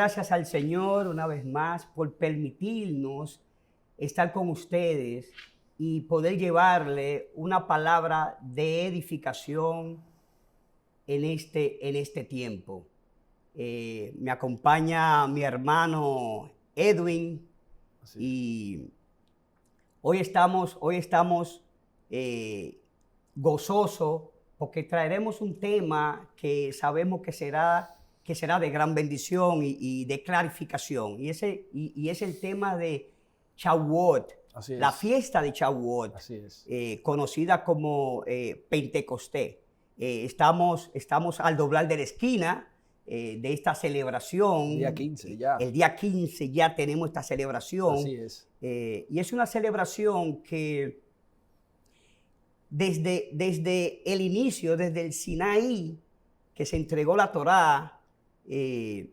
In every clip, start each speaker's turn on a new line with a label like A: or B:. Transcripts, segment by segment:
A: gracias al Señor una vez más por permitirnos estar con ustedes y poder llevarle una palabra de edificación en este tiempo. Me acompaña mi hermano Edwin.
B: Así
A: y hoy estamos gozosos porque traeremos un tema que sabemos que será de gran bendición y de clarificación. Y es el tema de Shavuot,
B: Así
A: la
B: es.
A: fiesta de Shavuot,
B: Así es.
A: conocida como Pentecostés. Estamos al doblar de la esquina de esta celebración.
B: El día 15 ya.
A: El día 15 ya tenemos esta celebración.
B: Así es.
A: Y es una celebración que desde el inicio, desde el Sinaí, que se entregó la Torá, que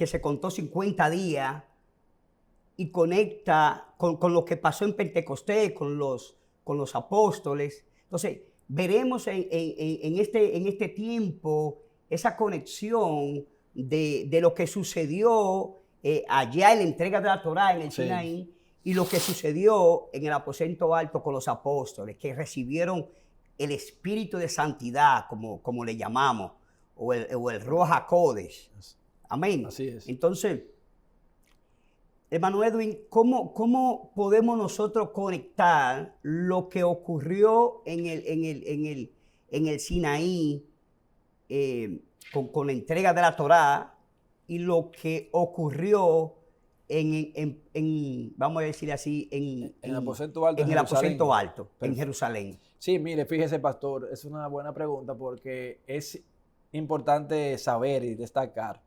A: se contó 50 días, y conecta con lo que pasó en Pentecostés, con los apóstoles. Entonces, veremos en este tiempo esa conexión de lo que sucedió allá en la entrega de la Torá en el Sinaí, y lo que sucedió en el aposento alto con los apóstoles, que recibieron el espíritu de santidad, como le llamamos, o el Ruach HaKodesh. Amén.
B: Así es.
A: Entonces, hermano Edwin, ¿cómo podemos nosotros conectar lo que ocurrió en el Sinaí con la entrega de la Torá y lo que ocurrió vamos a decir así, en
B: el aposento alto,
A: en el aposento alto, en Jerusalén?
B: Sí, mire, fíjese, pastor, es una buena pregunta porque es importante saber y destacar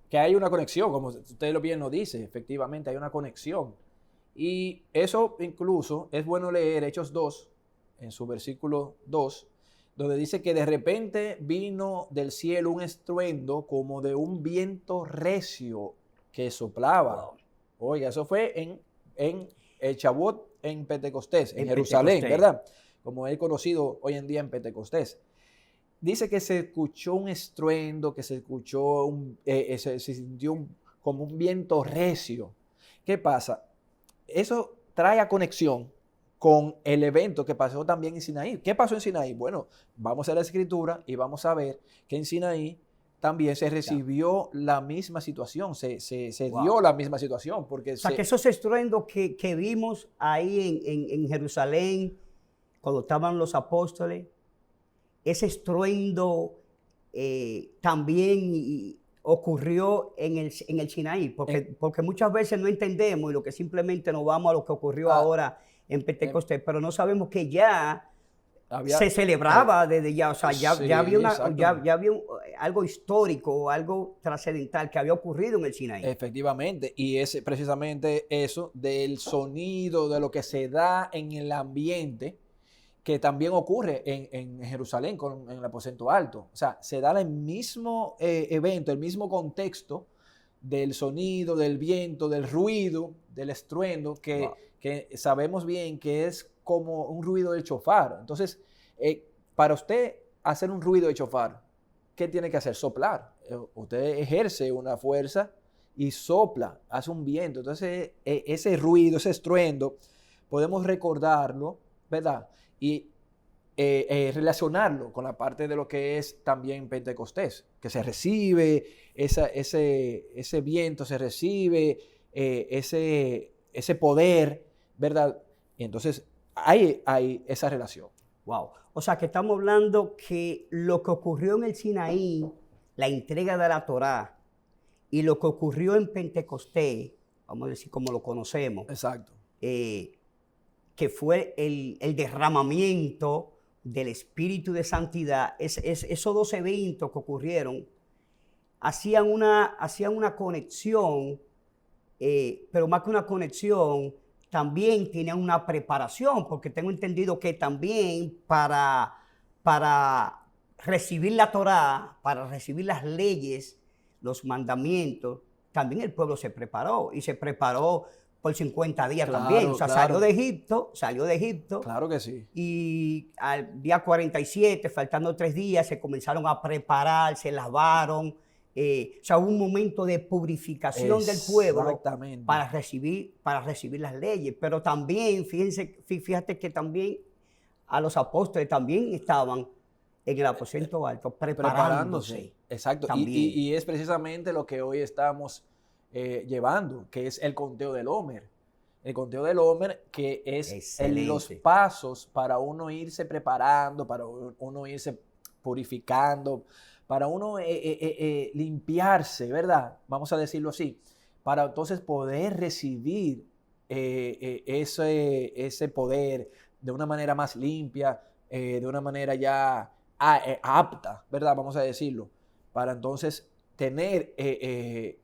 B: que hay una conexión, como usted bien lo dice, efectivamente hay una conexión. Y eso incluso es bueno leer Hechos 2, en su versículo 2, donde dice que de repente vino del cielo un estruendo como de un viento recio que soplaba. Wow. Oiga, eso fue en el Shavuot, en Pentecostés, en Jerusalén, ¿verdad? Como es conocido hoy en día en Pentecostés. Dice que se escuchó un estruendo, que se escuchó, se sintió como un viento recio. ¿Qué pasa? Eso trae a conexión con el evento que pasó también en Sinaí. ¿Qué pasó en Sinaí? Bueno, vamos a la escritura y vamos a ver que en Sinaí también se recibió la misma situación, se dio la misma situación. Porque
A: que esos estruendos que vimos ahí en Jerusalén, cuando estaban los apóstoles, ese estruendo también ocurrió en el Sinaí, porque muchas veces no entendemos y lo que simplemente nos vamos a lo que ocurrió ahora en Pentecostés, pero no sabemos que ya se celebraba desde ya, o sea, ya había algo histórico, algo trascendental que había ocurrido en el Sinaí.
B: Efectivamente, y es precisamente eso del sonido, de lo que se da en el ambiente, que también ocurre en Jerusalén en el aposento alto. O sea, se da el mismo evento, el mismo contexto del sonido, del viento, del ruido, del estruendo, que sabemos bien que es como un ruido del shofar. Entonces, para usted hacer un ruido de shofar, ¿qué tiene que hacer? Soplar. Usted ejerce una fuerza y sopla, hace un viento. Entonces, ese ruido, ese estruendo, podemos recordarlo, ¿verdad? Y relacionarlo con la parte de lo que es también Pentecostés, que se recibe ese viento, se recibe ese poder, ¿verdad? Y entonces hay esa relación.
A: Wow. O sea, que estamos hablando que lo que ocurrió en el Sinaí, la entrega de la Torá, y lo que ocurrió en Pentecostés, vamos a decir como lo conocemos.
B: Exacto.
A: Que fue el derramamiento del Espíritu de Santidad, esos dos eventos que ocurrieron, hacían una conexión, pero más que una conexión, también tenían una preparación, porque tengo entendido que también para recibir la Torá, para recibir las leyes, los mandamientos, también el pueblo se preparó, y se preparó por 50 días también. O sea, salió de Egipto.
B: Claro que sí.
A: Y al día 47, faltando 3 días, se comenzaron a preparar, se lavaron, O sea, hubo un momento de purificación del pueblo
B: Exactamente.
A: para recibir las leyes. Pero también, fíjate que también a los apóstoles también estaban en el aposento alto, preparándose.
B: Exacto.
A: También.
B: Y es precisamente lo que hoy estamos llevando, que es el conteo del Homer. El conteo del Homer, que es los pasos para uno irse preparando, para uno irse purificando, para uno limpiarse, ¿verdad? Vamos a decirlo así, para entonces poder recibir ese poder de una manera más limpia, de una manera ya apta, ¿verdad? Vamos a decirlo, para entonces tener,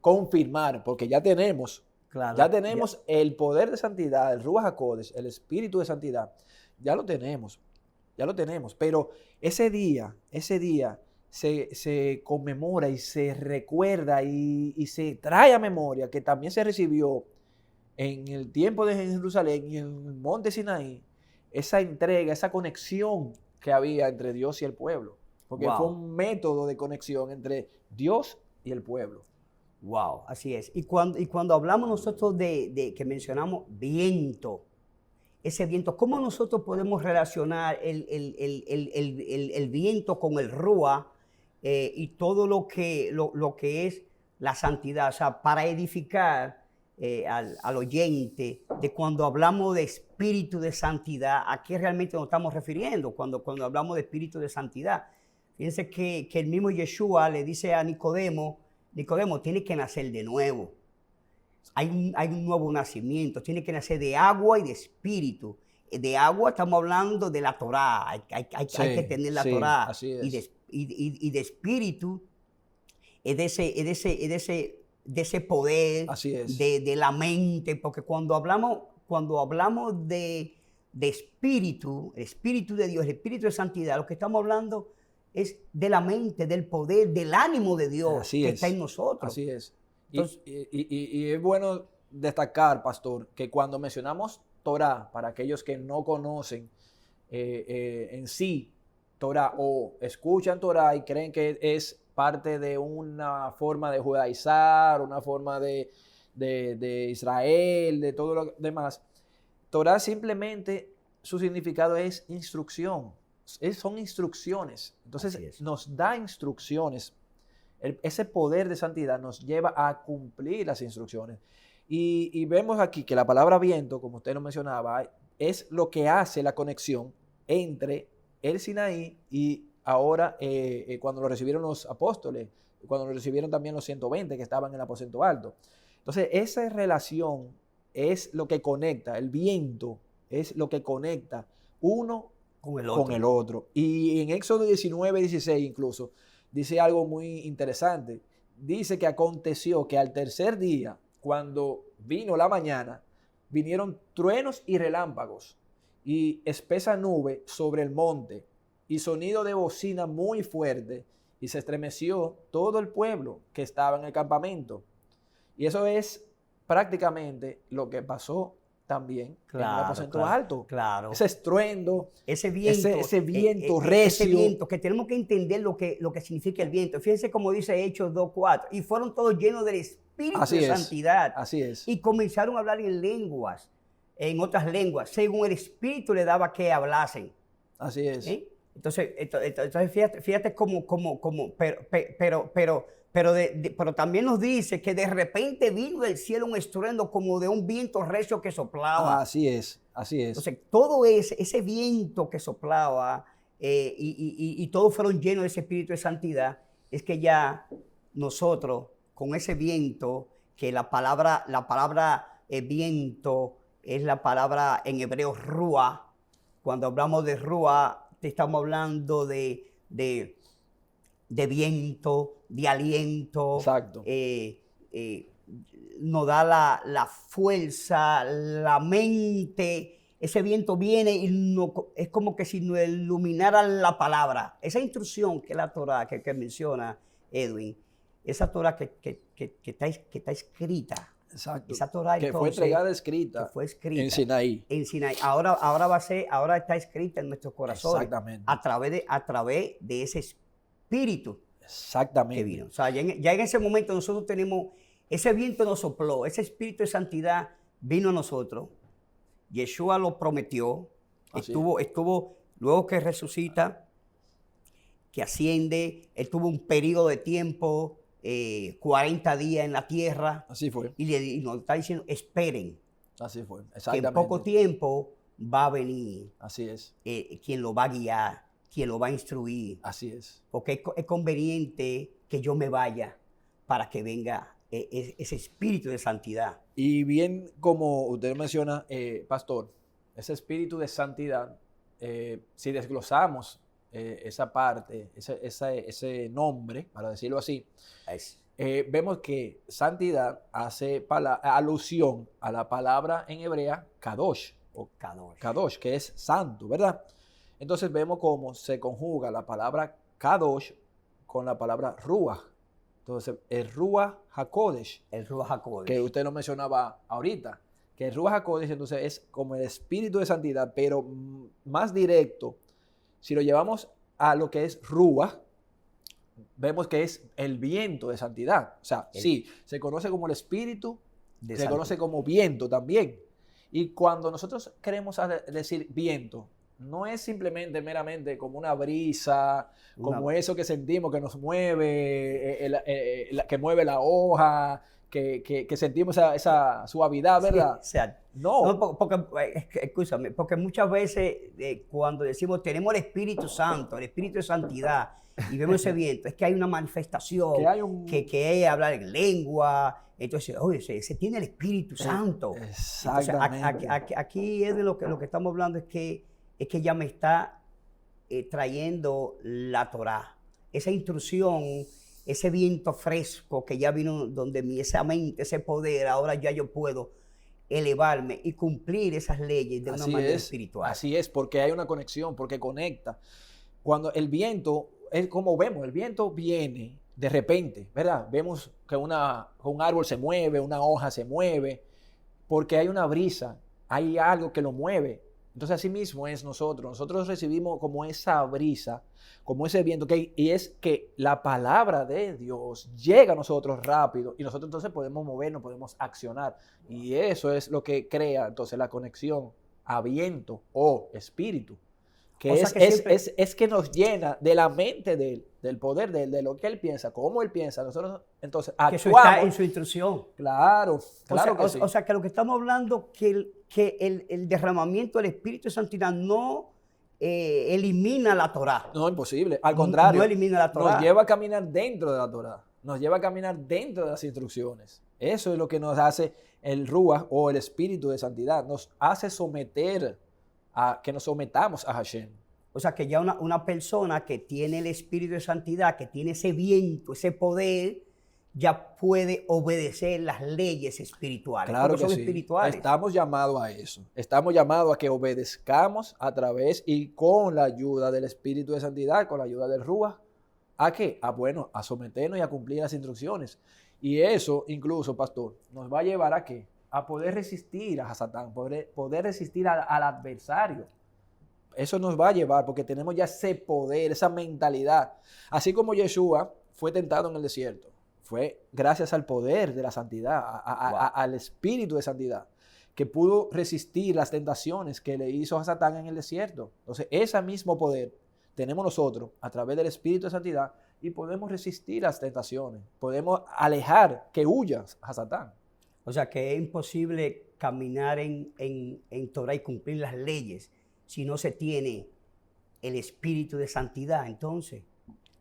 B: confirmar, porque ya tenemos el poder de santidad, el Ruach HaKodesh, el Espíritu de Santidad, ya lo tenemos, pero ese día se conmemora y se recuerda y se trae a memoria que también se recibió en el tiempo de Jerusalén y en el monte Sinaí, esa entrega, esa conexión que había entre Dios y el pueblo, porque fue un método de conexión entre Dios y el pueblo.
A: Wow, así es. Y cuando hablamos nosotros de que mencionamos viento, ese viento, ¿cómo nosotros podemos relacionar el viento con el Ruach y todo lo que es la santidad? O sea, para edificar al oyente de cuando hablamos de espíritu de santidad, ¿a qué realmente nos estamos refiriendo cuando hablamos de espíritu de santidad? Fíjense que el mismo Yeshua le dice a Nicodemo, tiene que nacer de nuevo. Hay un nuevo nacimiento, tiene que nacer de agua y de espíritu. De agua estamos hablando de la Torá, hay que tener la Torá. Y de espíritu es de ese poder, de la mente, porque cuando hablamos de espíritu, el espíritu de Dios, el espíritu de santidad, lo que estamos hablando es de la mente, del poder, del ánimo de Dios está en nosotros.
B: Así es. Entonces, y es bueno destacar, pastor, que cuando mencionamos Torah, para aquellos que no conocen en sí Torah o escuchan Torah y creen que es parte de una forma de judaizar, una forma de Israel, de todo lo demás, Torah simplemente su significado es instrucción. Son instrucciones. Entonces nos da instrucciones. Ese poder de santidad nos lleva a cumplir las instrucciones. Y vemos aquí que la palabra viento, como usted lo mencionaba, es lo que hace la conexión entre el Sinaí y ahora cuando lo recibieron los apóstoles, cuando lo recibieron también los 120 que estaban en el aposento alto. Entonces esa relación es lo que conecta, el viento es lo que conecta uno con el otro. Y en Éxodo 19, 16 incluso, dice algo muy interesante. Dice que aconteció que al tercer día, cuando vino la mañana, vinieron truenos y relámpagos y espesa nube sobre el monte y sonido de bocina muy fuerte, y se estremeció todo el pueblo que estaba en el campamento. Y eso es prácticamente lo que pasó también en el aposento alto.
A: Claro.
B: Ese estruendo,
A: ese viento recio. Ese viento, que tenemos que entender lo que significa el viento. Fíjense cómo dice Hechos 2:4. Y fueron todos llenos del Espíritu de Santidad.
B: Así es.
A: Y comenzaron a hablar en lenguas, en otras lenguas, según el Espíritu le daba que hablasen.
B: Así es.
A: Entonces fíjate cómo, pero también nos dice que de repente vino del cielo un estruendo como de un viento recio que soplaba.
B: Así es.
A: Entonces, todo ese viento que soplaba y todos fueron llenos de ese espíritu de santidad, es que ya nosotros, con ese viento, que la palabra viento es la palabra en hebreo ruah. Cuando hablamos de ruah, estamos hablando de viento, de aliento.
B: Exacto.
A: Nos da la fuerza, la mente. Ese viento viene y es como que si nos iluminara la palabra. Esa instrucción que la Torah que menciona Edwin, esa Torah que está escrita.
B: Exacto.
A: Esa Torah
B: que fue entregada escrita en Sinaí.
A: Ahora está escrita en nuestros corazones.
B: Exactamente.
A: A través de ese espíritu.
B: Exactamente.
A: que vino. O sea, ya en ese momento nosotros tenemos, ese viento nos sopló, ese espíritu de santidad vino a nosotros. Yeshua lo prometió,
B: Así
A: estuvo, luego que resucita, que asciende, él tuvo un periodo de tiempo, 40 días en la tierra,
B: Así fue.
A: y nos está diciendo, esperen,
B: Así fue.
A: que en
B: Exactamente.
A: poco tiempo va a venir
B: Así es.
A: quien lo va a guiar, quien lo va a instruir,
B: Así es.
A: porque es conveniente que yo me vaya para que venga ese espíritu de santidad.
B: Y bien, como usted menciona, pastor, ese espíritu de santidad, si desglosamos esa parte, ese nombre, para decirlo así, vemos que santidad hace alusión a la palabra en hebrea kadosh, o kadosh, que es santo, ¿verdad? Entonces vemos cómo se conjuga la palabra kadosh con la palabra ruach. Entonces, el Ruach HaKodesh,
A: El Ruach HaKodesh,
B: que usted lo mencionaba ahorita, que el Ruach HaKodesh entonces es como el espíritu de santidad, pero más directo. Si lo llevamos a lo que es Ruach, vemos que es el viento de santidad. O sea, sí, se conoce como el espíritu, se conoce como viento también. Y cuando nosotros queremos decir viento, no es simplemente meramente como una brisa, como eso que sentimos que nos mueve, que mueve la hoja, que sentimos esa suavidad, ¿verdad?
A: Sí, o sea,
B: no.
A: Escúchame, porque muchas veces cuando decimos tenemos el Espíritu Santo, el Espíritu de Santidad, y vemos ese viento, es que hay una manifestación, que es hablar en lengua. Entonces, oye, ese tiene el Espíritu Santo.
B: Exactamente.
A: Entonces, aquí es de lo que estamos hablando, es que ya me está trayendo la Torá. Esa instrucción, ese viento fresco que ya vino donde mí, esa mente, ese poder, ahora ya yo puedo elevarme y cumplir esas leyes de una manera espiritual.
B: Así es, porque hay una conexión, porque conecta. Cuando el viento, es como vemos, el viento viene de repente, ¿verdad? Vemos que un árbol se mueve, una hoja se mueve, porque hay una brisa, hay algo que lo mueve. Entonces así mismo es nosotros recibimos como esa brisa, como ese viento, y es que la palabra de Dios llega a nosotros rápido y nosotros entonces podemos movernos, podemos accionar, y eso es lo que crea entonces la conexión a viento o espíritu, que es que nos llena de la mente de él, del poder de él, de lo que él piensa, cómo él piensa. Nosotros entonces actuamos.
A: Que eso está en su instrucción.
B: Claro, que sí.
A: O sea, que lo que estamos hablando, que el derramamiento del Espíritu de Santidad no elimina la Torá.
B: No, imposible. Al contrario,
A: no elimina la Torá.
B: Nos lleva a caminar dentro de la Torá. Nos lleva a caminar dentro de las instrucciones. Eso es lo que nos hace el Ruach o el Espíritu de Santidad. Nos hace que nos sometamos a Hashem.
A: O sea, que ya una persona que tiene el Espíritu de Santidad, que tiene ese viento, ese poder, ya puede obedecer las leyes espirituales.
B: Claro que
A: son
B: sí.
A: Espirituales.
B: Estamos llamados a eso. Estamos llamados a que obedezcamos a través y con la ayuda del Espíritu de Santidad, con la ayuda del Ruach. ¿A qué? A someternos y a cumplir las instrucciones. Y eso, incluso, pastor, nos va a llevar a ¿qué? A poder resistir a Satán, poder resistir al adversario. Eso nos va a llevar porque tenemos ya ese poder, esa mentalidad. Así como Yeshua fue tentado en el desierto, fue gracias al poder de la santidad, al espíritu de santidad, que pudo resistir las tentaciones que le hizo a Satán en el desierto. Entonces, ese mismo poder tenemos nosotros a través del espíritu de santidad y podemos resistir las tentaciones, podemos alejar que huyas a Satán.
A: O sea, que es imposible caminar en Torah y cumplir las leyes si no se tiene el espíritu de santidad, entonces.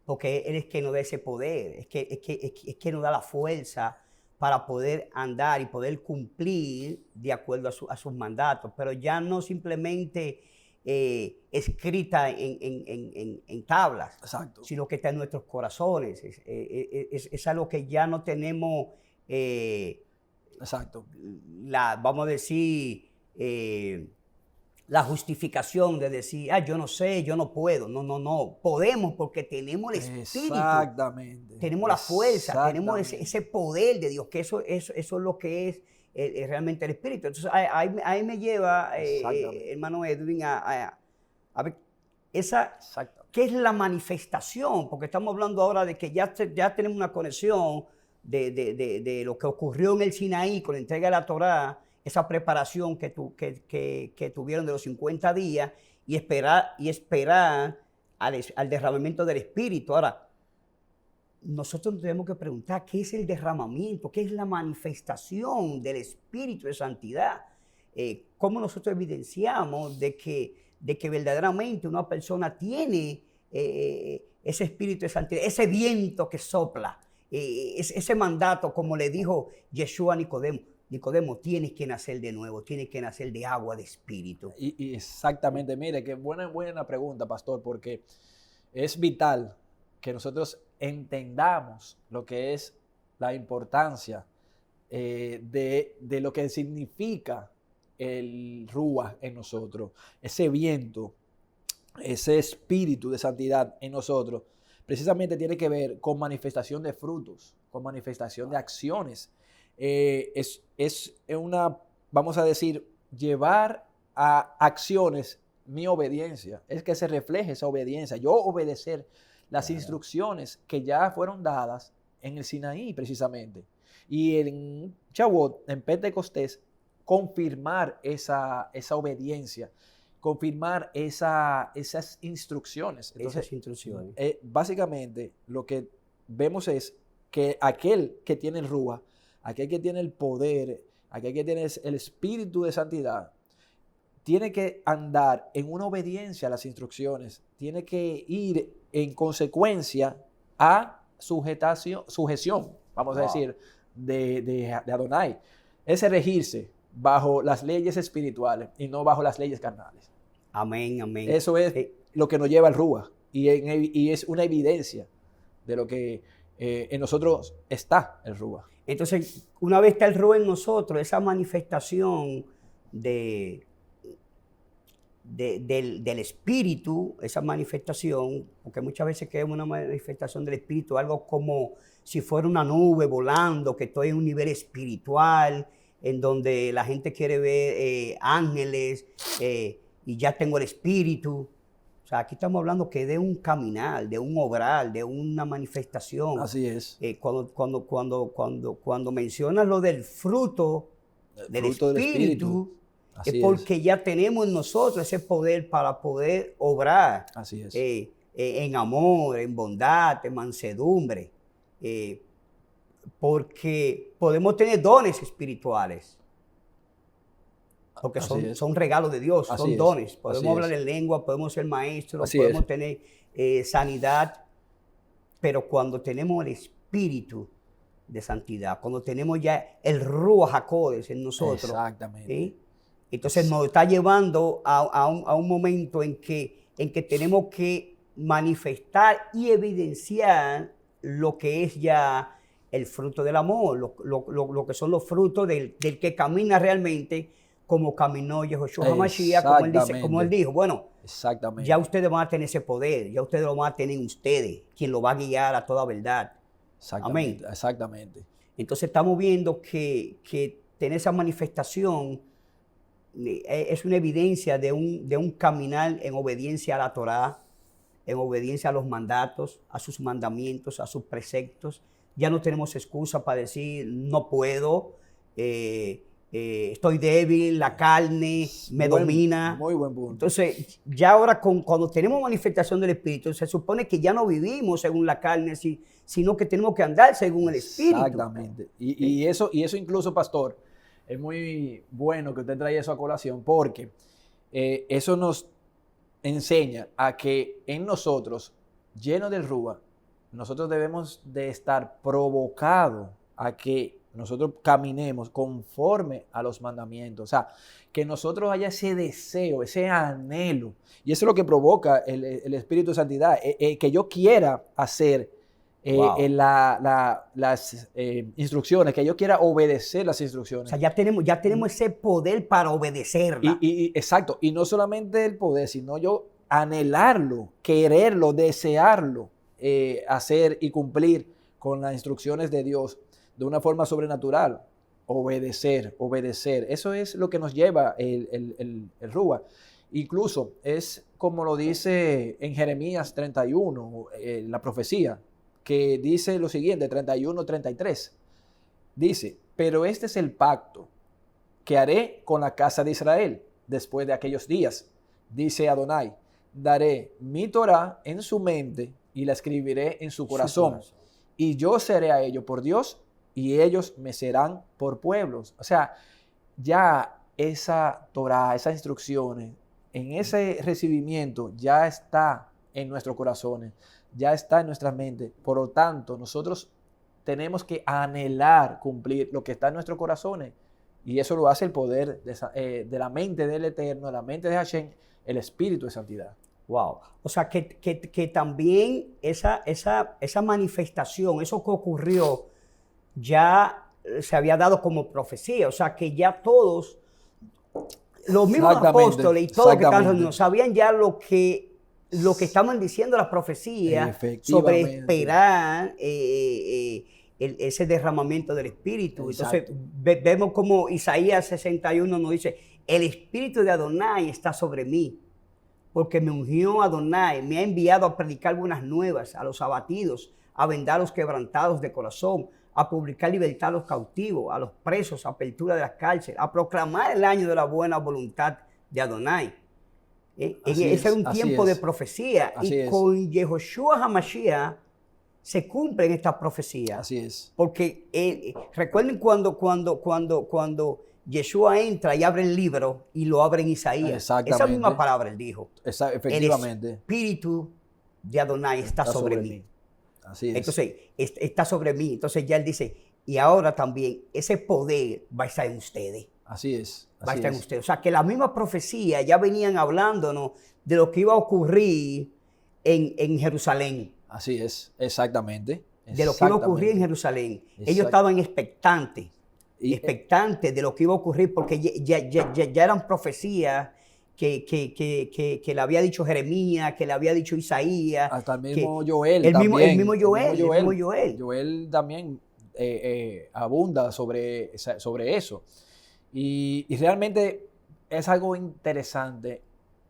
A: Porque Él es que nos da ese poder, es que nos da la fuerza para poder andar y poder cumplir de acuerdo a sus mandatos, pero ya no simplemente escrita en tablas,
B: Exacto,
A: sino que está en nuestros corazones. Es algo que ya no tenemos,
B: exacto.
A: vamos a decir, la justificación de decir, yo no sé, yo no puedo. No. Podemos porque tenemos el Espíritu.
B: Exactamente.
A: Tenemos la fuerza, tenemos ese poder de Dios, que eso es lo que es realmente el Espíritu. Entonces, ahí me lleva, hermano Edwin, a ver esa ¿qué es la manifestación? Porque estamos hablando ahora de que ya tenemos una conexión de lo que ocurrió en el Sinaí con la entrega de la Torá, esa preparación que tuvieron de los 50 días y esperar al derramamiento del Espíritu. Ahora, nosotros nos tenemos que preguntar qué es el derramamiento, qué es la manifestación del Espíritu de santidad. Cómo nosotros evidenciamos de que verdaderamente una persona tiene ese Espíritu de santidad, ese viento que sopla, ese mandato, como le dijo Yeshua a Nicodemo. Nicodemo, tienes que nacer de nuevo, tienes que nacer de agua, de espíritu.
B: Y exactamente, mire, qué buena pregunta, pastor, porque es vital que nosotros entendamos lo que es la importancia de lo que significa el Ruach en nosotros, ese viento, ese espíritu de santidad en nosotros, precisamente tiene que ver con manifestación de frutos, con manifestación de acciones. Es una, vamos a decir, llevar a acciones mi obediencia, es que se refleje esa obediencia, yo obedecer las instrucciones que ya fueron dadas en el Sinaí precisamente, y en Shavuot, en Pentecostés, confirmar esa obediencia, confirmar esas instrucciones. Entonces,
A: esas instrucciones.
B: Básicamente lo que vemos es que aquel que tiene el Ruach, aquel que tiene el poder, aquel que tiene el espíritu de santidad, tiene que andar en una obediencia a las instrucciones, tiene que ir en consecuencia a sujeción, vamos a decir, de Adonai. Es regirse bajo las leyes espirituales y no bajo las leyes carnales.
A: Amén, amén.
B: Eso es lo que nos lleva al Ruach y es una evidencia de lo que en nosotros está el Ruach.
A: Entonces, una vez está el Ruach en nosotros, esa manifestación del Espíritu, esa manifestación, porque muchas veces queremos una manifestación del Espíritu, algo como si fuera una nube volando, que estoy en un nivel espiritual, en donde la gente quiere ver ángeles y ya tengo el Espíritu. O sea, aquí estamos hablando que de un caminar, de un obrar, de una manifestación.
B: Así es.
A: Cuando mencionas lo del fruto del Espíritu, es porque ya tenemos en nosotros ese poder para poder obrar.
B: Así es.
A: En amor, en bondad, en mansedumbre. Porque podemos tener dones espirituales. Porque son regalos de Dios, son dones. Podemos hablar en lengua, podemos ser maestros, podemos tener sanidad. Pero cuando tenemos el espíritu de santidad, cuando tenemos ya el Ruach HaKodesh en nosotros,
B: exactamente.
A: Entonces nos está llevando a un momento en que tenemos que manifestar y evidenciar lo que es ya el fruto del amor, lo que son los frutos del que camina realmente como caminó Yeshua HaMashiach, como él dijo. Bueno, ya ustedes van a tener ese poder, ya ustedes lo van a tener ustedes, quien lo va a guiar a toda verdad. Amén.
B: Exactamente.
A: Entonces estamos viendo que tener esa manifestación es una evidencia de un caminar en obediencia a la Torá, en obediencia a los mandatos, a sus mandamientos, a sus preceptos. Ya no tenemos excusa para decir no puedo, estoy débil, la carne me domina.
B: Muy buen punto.
A: Entonces, ya ahora cuando tenemos manifestación del Espíritu, se supone que ya no vivimos según la carne, sino que tenemos que andar según el Espíritu.
B: Exactamente. Y eso incluso, pastor, es muy bueno que usted traiga eso a colación, porque eso nos enseña a que en nosotros, llenos del Ruach, nosotros debemos de estar provocados a que nosotros caminemos conforme a los mandamientos. O sea, que nosotros haya ese deseo, ese anhelo. Y eso es lo que provoca el Espíritu de Santidad. Que yo quiera hacer las instrucciones, que yo quiera obedecer las instrucciones.
A: O sea, ya tenemos ese poder para obedecerla.
B: Exacto. Y no solamente el poder, sino yo anhelarlo, quererlo, desearlo, hacer y cumplir con las instrucciones de Dios de una forma sobrenatural. Obedecer. Eso es lo que nos lleva el Ruach. Incluso es como lo dice en Jeremías 31, la profecía, que dice lo siguiente, 31-33. Dice, pero este es el pacto que haré con la casa de Israel después de aquellos días, dice Adonai. Daré mi Torá en su mente y la escribiré en su corazón. Y yo seré a ellos por Dios y ellos me serán por pueblos. O sea, ya esa Torá, esas instrucciones, en ese recibimiento ya está en nuestros corazones, ya está en nuestra mente. Por lo tanto, nosotros tenemos que anhelar cumplir lo que está en nuestros corazones. Y eso lo hace el poder de la mente del Eterno, de la mente de Hashem, el Espíritu de Santidad.
A: Wow. O sea, que también esa manifestación, eso que ocurrió, ya se había dado como profecía. O sea, que ya todos, los mismos apóstoles y todos que estaban reunidos, sabían ya lo que estaban diciendo las profecías sobre esperar ese derramamiento del Espíritu. Exacto. Entonces vemos como Isaías 61 nos dice, el Espíritu de Adonai está sobre mí, porque me ungió Adonai, me ha enviado a predicar buenas nuevas a los abatidos, a vendar a los quebrantados de corazón, a publicar libertad a los cautivos, a los presos, apertura de las cárceles, a proclamar el año de la buena voluntad de Adonai. Ese es un tiempo de profecía. Y con Yehoshua HaMashiach se cumplen estas profecías.
B: Así es.
A: Porque recuerden cuando Yeshua entra y abre el libro y lo abre en Isaías.
B: Exactamente.
A: Esa misma palabra él dijo.
B: Efectivamente.
A: El Espíritu de Adonai está sobre mí.
B: Así es.
A: Entonces, está sobre mí. Entonces ya él dice, y ahora también ese poder va a estar en ustedes.
B: Así es.
A: Va a estar en ustedes. O sea, que la misma profecía ya venían hablándonos de lo que iba a ocurrir en Jerusalén.
B: Así es, exactamente.
A: De lo que iba a ocurrir en Jerusalén. Ellos estaban expectantes de lo que iba a ocurrir, porque ya eran profecías que le había dicho Jeremías, que le había dicho Isaías.
B: Hasta el mismo Joel
A: el
B: también.
A: El mismo Joel.
B: Joel también abunda sobre eso. Y realmente es algo interesante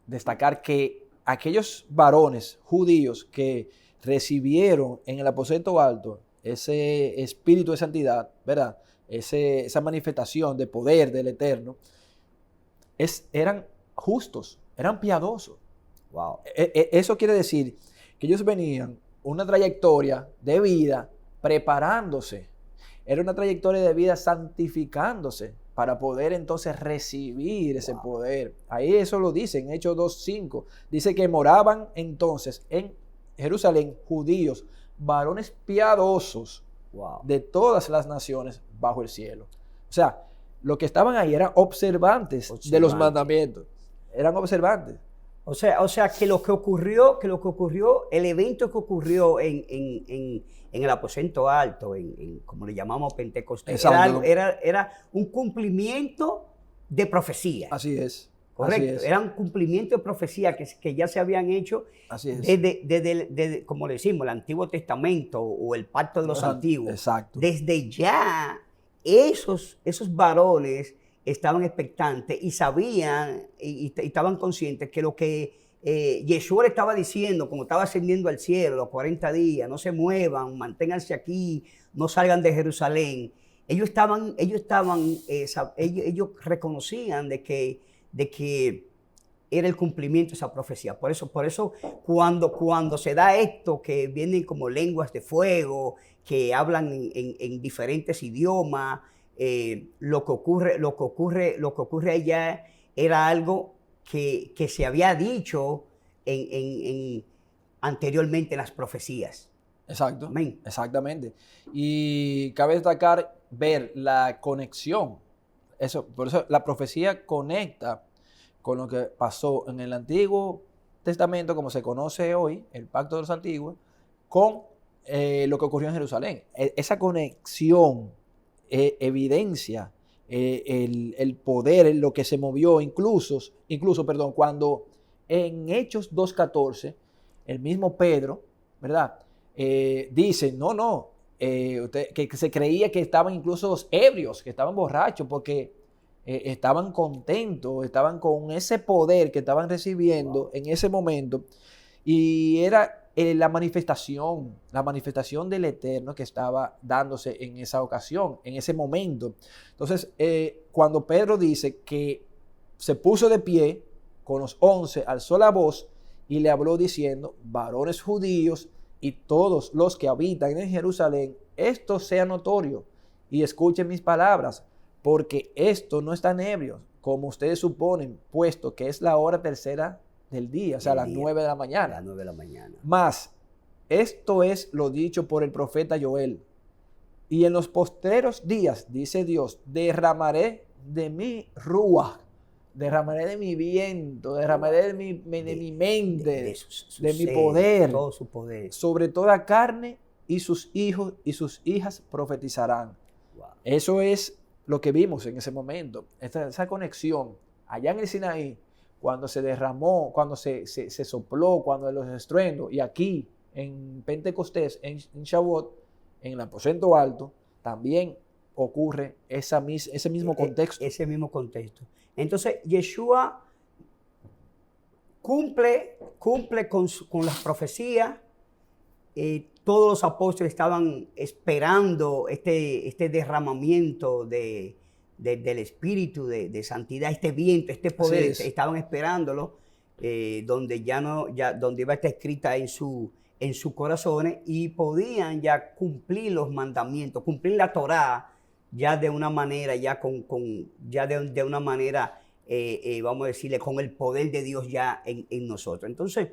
B: destacar que aquellos varones judíos que recibieron en el aposento alto ese espíritu de santidad, ¿verdad? Esa manifestación de poder del Eterno, eran justos, eran piadosos.
A: Wow.
B: Eso quiere decir que ellos venían una trayectoria de vida preparándose. Era una trayectoria de vida santificándose para poder entonces recibir ese poder. Ahí eso lo dice en Hechos 2:5. Dice que moraban entonces en Jerusalén judíos, varones piadosos de todas las naciones bajo el cielo. O sea, los que estaban ahí eran observantes de los mandamientos. Eran observantes.
A: O sea que lo que ocurrió, el evento que ocurrió en el aposento alto, como le llamamos Pentecostés, era un cumplimiento de profecía.
B: Así es.
A: Correcto.
B: Así es.
A: Era un cumplimiento de profecía que ya se habían hecho desde, como le decimos, el Antiguo Testamento o el Pacto de los Antiguos.
B: Exacto.
A: Desde ya, esos varones estaban expectantes y sabían y estaban conscientes que lo que Yeshua le estaba diciendo, como estaba ascendiendo al cielo, los 40 días, no se muevan, manténganse aquí, no salgan de Jerusalén. Ellos reconocían de que era el cumplimiento de esa profecía. Por eso cuando se da esto, que vienen como lenguas de fuego, que hablan en diferentes idiomas, lo que ocurre allá era algo que se había dicho anteriormente en las profecías.
B: Exacto.
A: Amén.
B: Exactamente. Y cabe destacar ver la conexión. Por eso la profecía conecta con lo que pasó en el Antiguo Testamento, como se conoce hoy, el Pacto de los Antiguos, con lo que ocurrió en Jerusalén. Esa conexión evidencia el poder, lo que se movió, incluso, cuando en Hechos 2:14, el mismo Pedro, ¿verdad? Dice, que se creía que estaban incluso ebrios, que estaban borrachos, porque estaban contentos, estaban con ese poder que estaban recibiendo en ese momento. Y era la manifestación del Eterno que estaba dándose en esa ocasión, en ese momento. Entonces, cuando Pedro dice que se puso de pie con los 11, alzó la voz y le habló diciendo: varones judíos y todos los que habitan en Jerusalén, esto sea notorio y escuchen mis palabras, porque esto no están ebrios, como ustedes suponen, puesto que es la hora tercera del día, o sea, las 9 de la mañana.
A: Las 9 de la mañana.
B: Mas, esto es lo dicho por el profeta Joel. Y en los postreros días, dice Dios, derramaré de mi ruach, derramaré de mi viento, derramaré de mi mente, de mi poder,
A: todo su poder,
B: sobre toda carne, y sus hijos y sus hijas profetizarán.
A: Wow.
B: Eso es lo que vimos en ese momento, esa conexión allá en el Sinaí, cuando se derramó, cuando se sopló, cuando los estruendos, y aquí en Pentecostés, en Shavuot, en el aposento alto, también ocurre ese mismo contexto.
A: Ese mismo contexto. Entonces, Yeshua cumple con las profecías. Todos los apóstoles estaban esperando este derramamiento del Espíritu de santidad, este viento, este poder. Estaban esperándolo, donde donde iba a estar escrita en sus corazones, y podían ya cumplir los mandamientos, cumplir la Torá ya de una manera, de una manera, vamos a decirle, con el poder de Dios ya en nosotros. Entonces,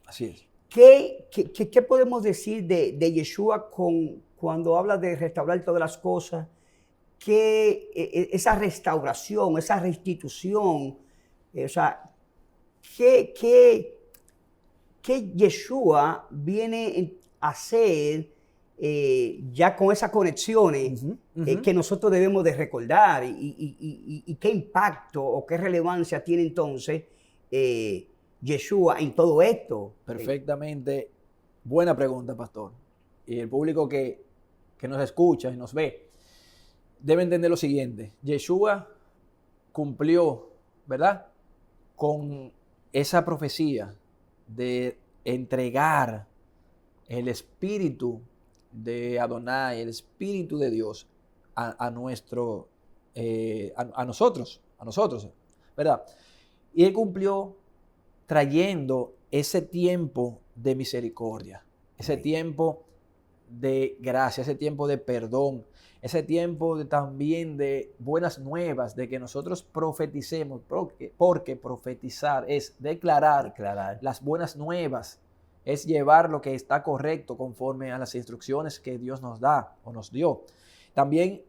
B: así es.
A: ¿Qué podemos decir de Yeshua cuando habla de restaurar todas las cosas? Esa restauración, esa restitución, o sea, ¿qué Yeshua viene a hacer ya con esas conexiones que nosotros debemos de recordar, y qué impacto o qué relevancia tiene entonces Yeshua en todo esto?
B: Perfectamente. Buena pregunta, pastor. Y el público que nos escucha y nos ve debe entender lo siguiente. Yeshua cumplió, ¿verdad?, con esa profecía de entregar el espíritu de Adonai, el espíritu de Dios a nosotros, ¿verdad? Y él cumplió trayendo ese tiempo de misericordia, ese tiempo de gracia, ese tiempo de perdón, ese tiempo también de buenas nuevas, de que nosotros profeticemos, porque profetizar es declarar las buenas nuevas, es llevar lo que está correcto conforme a las instrucciones que Dios nos da o nos dio. También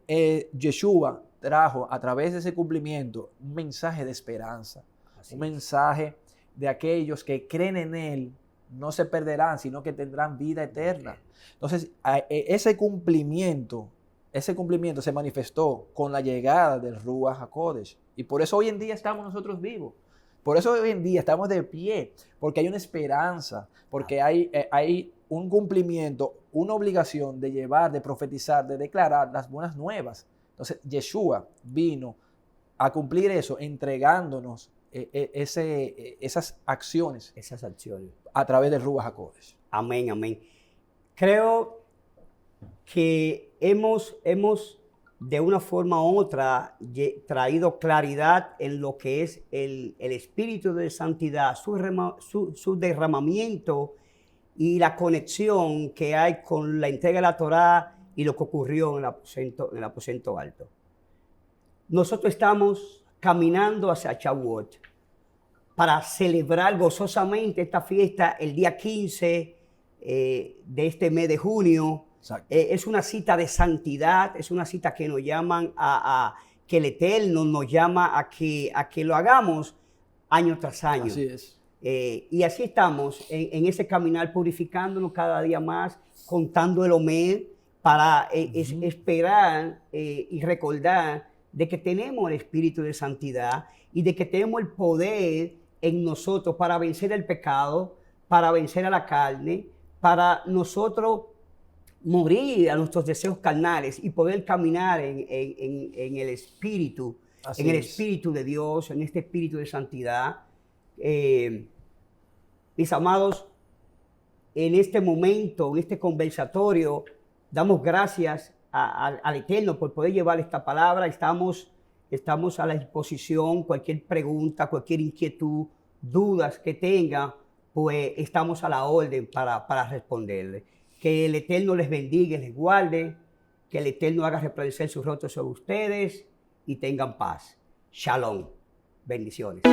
B: Yeshua trajo a través de ese cumplimiento un mensaje de esperanza, un mensaje de aquellos que creen en Él no se perderán, sino que tendrán vida eterna. Entonces, ese cumplimiento se manifestó con la llegada del Ruach HaKodesh. Y por eso hoy en día estamos nosotros vivos. Por eso hoy en día estamos de pie, porque hay una esperanza, porque hay un cumplimiento, una obligación de llevar, de profetizar, de declarar las buenas nuevas. Entonces, Yeshua vino a cumplir eso, entregándonos esas acciones.
A: Esas acciones.
B: A través del Ruach HaKodesh.
A: Amén, amén. Creo que hemos de una forma u otra traído claridad en lo que es el espíritu de santidad, su derramamiento y la conexión que hay con la entrega de la Torá y lo que ocurrió en el aposento alto. Nosotros estamos caminando hacia Shavuot para celebrar gozosamente esta fiesta el día 15 de este mes de junio. Es una cita de santidad, es una cita que nos llaman que el Eterno nos llama a que lo hagamos año tras año.
B: Así es.
A: Y así estamos en ese caminar, purificándonos cada día más, contando el Omer para esperar y recordar de que tenemos el espíritu de santidad y de que tenemos el poder en nosotros para vencer el pecado, para vencer a la carne, para nosotros morir a nuestros deseos carnales y poder caminar en el espíritu.
B: Así
A: en el
B: es.
A: Espíritu de Dios, en este Espíritu de santidad. Mis amados, en este momento, en este conversatorio, damos gracias al Eterno por poder llevar esta palabra. Estamos a la disposición. Cualquier pregunta, cualquier inquietud, dudas que tenga, pues estamos a la orden para responderle. Que el Eterno les bendiga y les guarde, que el Eterno haga resplandecer sus rostros sobre ustedes y tengan paz. Shalom. Bendiciones.